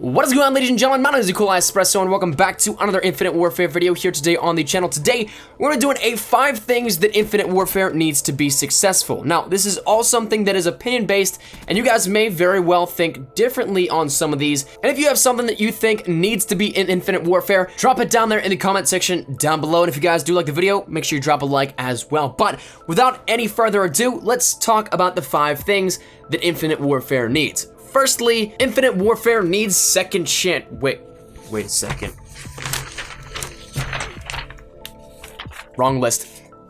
What is going on, ladies and gentlemen? My name is Espresso, and welcome back to another Infinite Warfare video here today on the channel. Today, we're going to be doing 5 things that Infinite Warfare needs to be successful. Now, this is all something that is opinion-based, and you guys may very well think differently on some of these. And if you have something that you think needs to be in Infinite Warfare, drop it down there in the comment section down below. And if you guys do like the video, make sure you drop a like as well. But without any further ado, let's talk about the 5 things that Infinite Warfare needs. Firstly, Infinite Warfare needs second chance. Wait a second. Wrong list.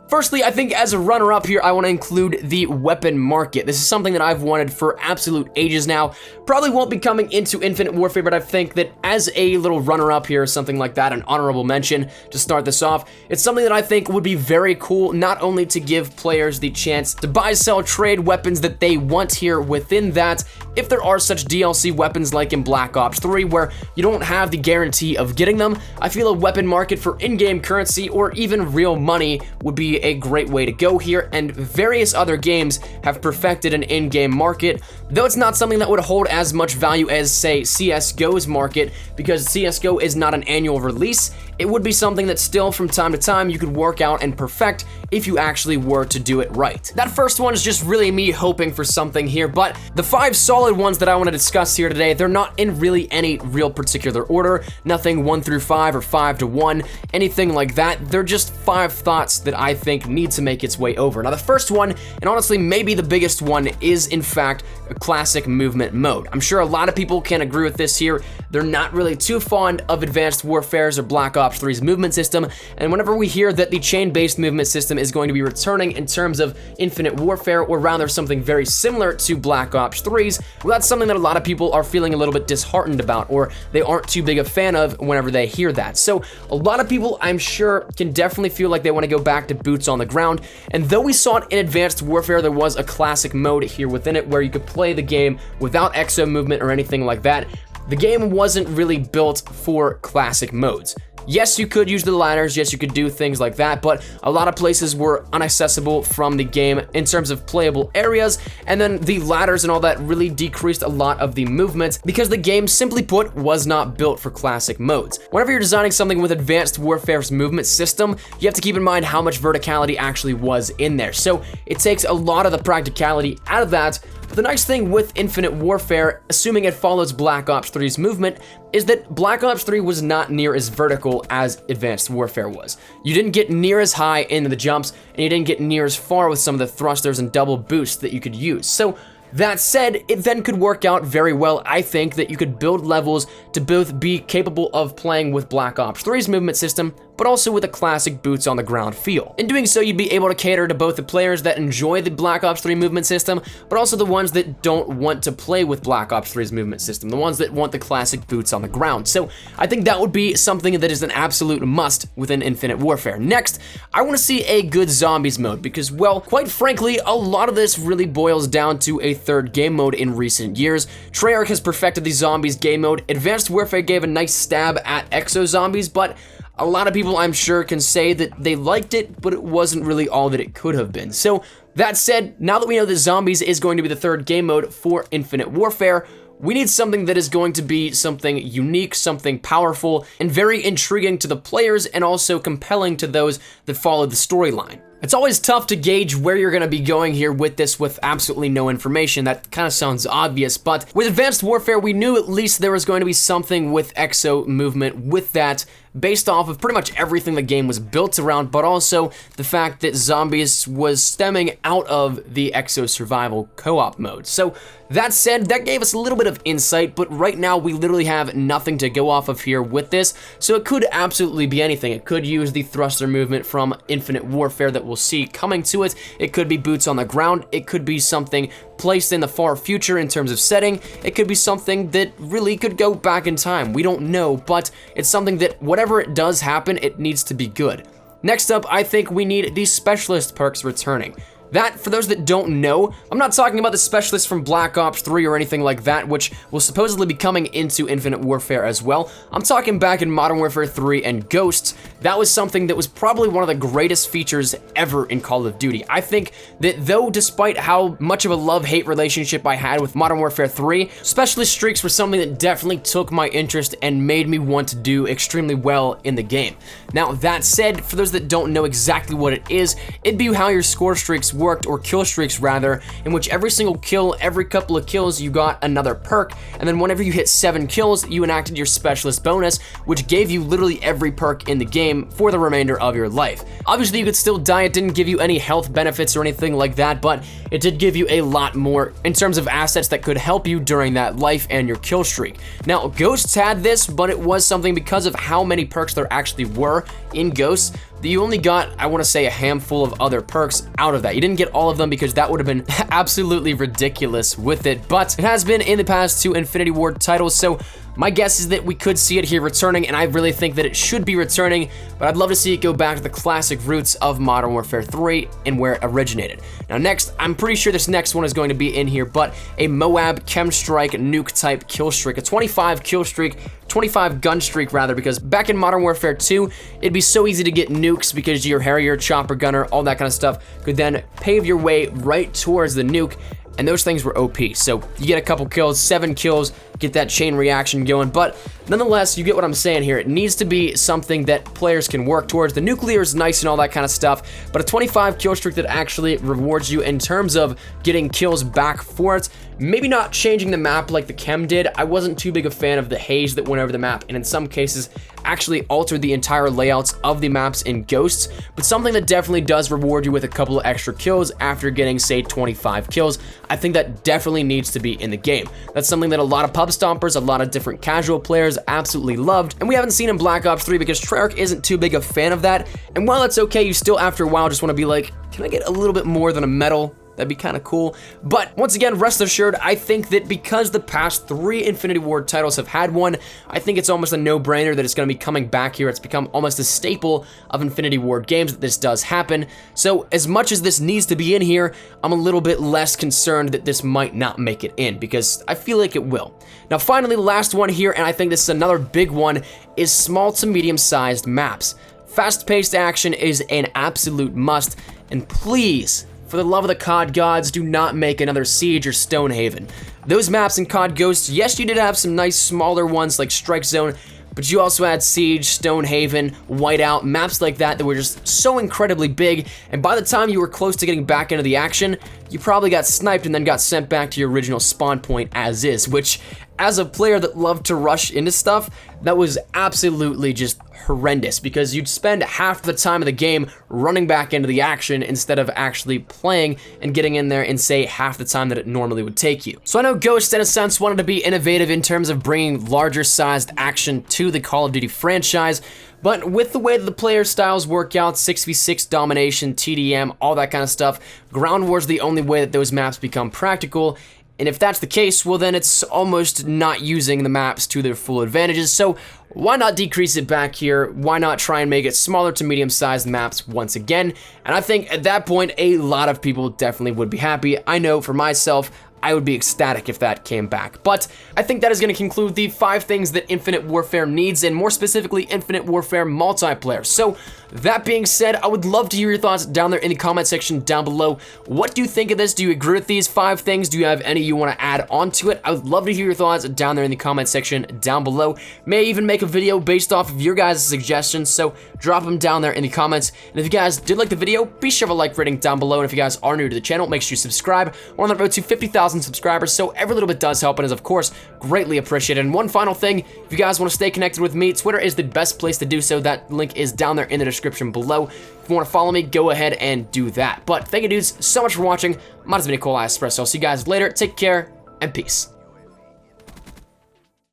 Firstly, I think as a runner-up here, I want to include the weapon market. This is something that I've wanted for absolute ages now. Probably won't be coming into Infinite Warfare, but I think that as a little runner-up here, something like that, an honorable mention to start this off, it's something that I think would be very cool, not only to give players the chance to buy, sell, trade weapons that they want here within that, if there are such DLC weapons like in Black Ops 3, where you don't have the guarantee of getting them, I feel a weapon market for in-game currency or even real money would be a great way to go here, and various other games have perfected an in-game market, though it's not something that would hold as much value as, say, CSGO's market, because CSGO is not an annual release. It would be something that still from time to time you could work out and perfect if you actually were to do it right. That first one is just really me hoping for something here, but the 5 solid ones that I want to discuss here today, they're not in really any real particular order, nothing 1 through 5 or 5 to 1, anything like that. They're just 5 thoughts that I think need to make its way over. Now the first one, and honestly maybe the biggest one, is in fact a classic movement mode. I'm sure a lot of people can agree with this here. They're not really too fond of Advanced Warfare's or Black Ops 3's movement system, and whenever we hear that the chain-based movement system is going to be returning in terms of Infinite Warfare, or rather something very similar to Black Ops 3's, well, that's something that a lot of people are feeling a little bit disheartened about, or they aren't too big a fan of whenever they hear that. So a lot of people, I'm sure, can definitely feel like they want to go back to boots on the ground, and though we saw it in Advanced Warfare, there was a classic mode here within it where you could play the game without exo movement or anything like that. The game wasn't really built for classic modes. Yes, you could use the ladders, yes, you could do things like that, but a lot of places were inaccessible from the game in terms of playable areas, and then the ladders and all that really decreased a lot of the movement because the game, simply put, was not built for classic modes. Whenever you're designing something with Advanced Warfare's movement system, you have to keep in mind how much verticality actually was in there, so it takes a lot of the practicality out of that. But the nice thing with Infinite Warfare, assuming it follows Black Ops 3's movement, is that Black Ops 3 was not near as vertical as Advanced Warfare was. You didn't get near as high into the jumps, and you didn't get near as far with some of the thrusters and double boosts that you could use. So that said, it then could work out very well, I think, that you could build levels to both be capable of playing with Black Ops 3's movement system, but also with a classic boots on the ground feel. In doing so, you'd be able to cater to both the players that enjoy the Black Ops 3 movement system, but also the ones that don't want to play with Black Ops 3's movement system, the ones that want the classic boots on the ground. So I think that would be something that is an absolute must within Infinite Warfare. Next, I want to see a good zombies mode because, well, quite frankly, a lot of this really boils down to a third game mode in recent years. Treyarch has perfected the zombies game mode. Advanced Warfare gave a nice stab at exo zombies, but a lot of people, I'm sure, can say that they liked it, but it wasn't really all that it could have been. So that said, now that we know that zombies is going to be the third game mode for Infinite Warfare, we need something that is going to be something unique, something powerful, and very intriguing to the players, and also compelling to those that follow the storyline. It's always tough to gauge where you're going to be going here with this with absolutely no information. That kind of sounds obvious, but with Advanced Warfare, we knew at least there was going to be something with exo movement with that, based off of pretty much everything the game was built around, but also the fact that zombies was stemming out of the exo survival co-op mode. So that said, that gave us a little bit of insight, but right now we literally have nothing to go off of here with this, so it could absolutely be anything. It could use the thruster movement from Infinite Warfare that we'll see coming to it. It could be boots on the ground. It could be something placed in the far future in terms of setting. It could be something that really could go back in time. We don't know, but it's something that whatever it does happen, it needs to be good. Next up, I think we need the specialist perks returning. That, for those that don't know, I'm not talking about the specialist from Black Ops 3 or anything like that, which will supposedly be coming into Infinite Warfare as well. I'm talking back in Modern Warfare 3 and Ghosts. That was something that was probably one of the greatest features ever in Call of Duty. I think that though, despite how much of a love-hate relationship I had with Modern Warfare 3, specialist streaks were something that definitely took my interest and made me want to do extremely well in the game. Now, that said, for those that don't know exactly what it is, it'd be how your score streaks worked, or kill streaks rather, in which every single kill, every couple of kills, you got another perk, and then whenever you hit 7 kills, you enacted your specialist bonus, which gave you literally every perk in the game for the remainder of your life. Obviously, you could still die. It didn't give you any health benefits or anything like that, but it did give you a lot more in terms of assets that could help you during that life and your kill streak. Now, Ghosts had this, but it was something because of how many perks there actually were in Ghosts, that you only got, I want to say, a handful of other perks out of that. You didn't get all of them because that would have been absolutely ridiculous with it, but it has been in the past 2 Infinity Ward titles, so my guess is that we could see it here returning, and I really think that it should be returning, but I'd love to see it go back to the classic roots of Modern Warfare 3 and where it originated. Now next, I'm pretty sure this next one is going to be in here, but a Moab Chem Strike nuke type kill streak, a 25 kill streak, 25 gun streak rather, because back in Modern Warfare 2, it'd be so easy to get nukes because your Harrier, chopper gunner, all that kind of stuff could then pave your way right towards the nuke, and those things were OP. So you get a couple kills, 7 kills, get that chain reaction going, but nonetheless, you get what I'm saying here. It needs to be something that players can work towards. The nuclear is nice and all that kind of stuff, but a 25 kill streak that actually rewards you in terms of getting kills back for it. Maybe not changing the map like the Chem did. I wasn't too big a fan of the haze that went over the map, and in some cases actually altered the entire layouts of the maps in Ghosts, but something that definitely does reward you with a couple of extra kills after getting, say, 25 kills. I think that definitely needs to be in the game. That's something that a lot of pub stompers, a lot of different casual players absolutely loved, and we haven't seen in Black Ops 3 because Treyarch isn't too big a fan of that, and while it's okay, you still after a while just want to be like, can I get a little bit more than a medal? That'd be kind of cool. But once again, rest assured, I think that because the past 3 Infinity Ward titles have had one, I think it's almost a no-brainer that it's going to be coming back here. It's become almost a staple of Infinity Ward games that this does happen. So as much as this needs to be in here, I'm a little bit less concerned that this might not make it in, because I feel like it will. Now finally, the last one here, and I think this is another big one, is small to medium-sized maps. Fast-paced action is an absolute must, and please, for the love of the COD gods, do not make another Siege or Stonehaven. Those maps in COD Ghosts, yes, you did have some nice smaller ones like Strike Zone, but you also had Siege, Stonehaven, Whiteout, maps like that that were just so incredibly big, and by the time you were close to getting back into the action, you probably got sniped and then got sent back to your original spawn point as is, which, as a player that loved to rush into stuff, that was absolutely just horrendous, because you'd spend half the time of the game running back into the action instead of actually playing and getting in there in, say, half the time that it normally would take you. So I know Ghost, in a sense, wanted to be innovative in terms of bringing larger sized action to the Call of Duty franchise, but with the way that the player styles work out, 6v6 domination, TDM, all that kind of stuff, Ground War's the only way that those maps become practical. And if that's the case, well then it's almost not using the maps to their full advantages, so why not decrease it back here? Why not try and make it smaller to medium-sized maps once again? And I think at that point, a lot of people definitely would be happy. I know for myself, I would be ecstatic if that came back. But I think that is going to conclude the 5 things that Infinite Warfare needs, and more specifically, Infinite Warfare multiplayer. So that being said, I would love to hear your thoughts down there in the comment section down below. What do you think of this? Do you agree with these 5 things? Do you have any you want to add on to it? I would love to hear your thoughts down there in the comment section down below. May even make a video based off of your guys' suggestions, so drop them down there in the comments. And if you guys did like the video, be sure to like rating down below. And if you guys are new to the channel, make sure you subscribe. We're on the road to 50,000 subscribers, so every little bit does help and is, of course, greatly appreciated. And one final thing, if you guys want to stay connected with me, Twitter is the best place to do so. That link is down there in the description below. If you want to follow me, go ahead and do that. But thank you, dudes, so much for watching. Might have been a cool Espresso. I'll see you guys later. Take care, and peace.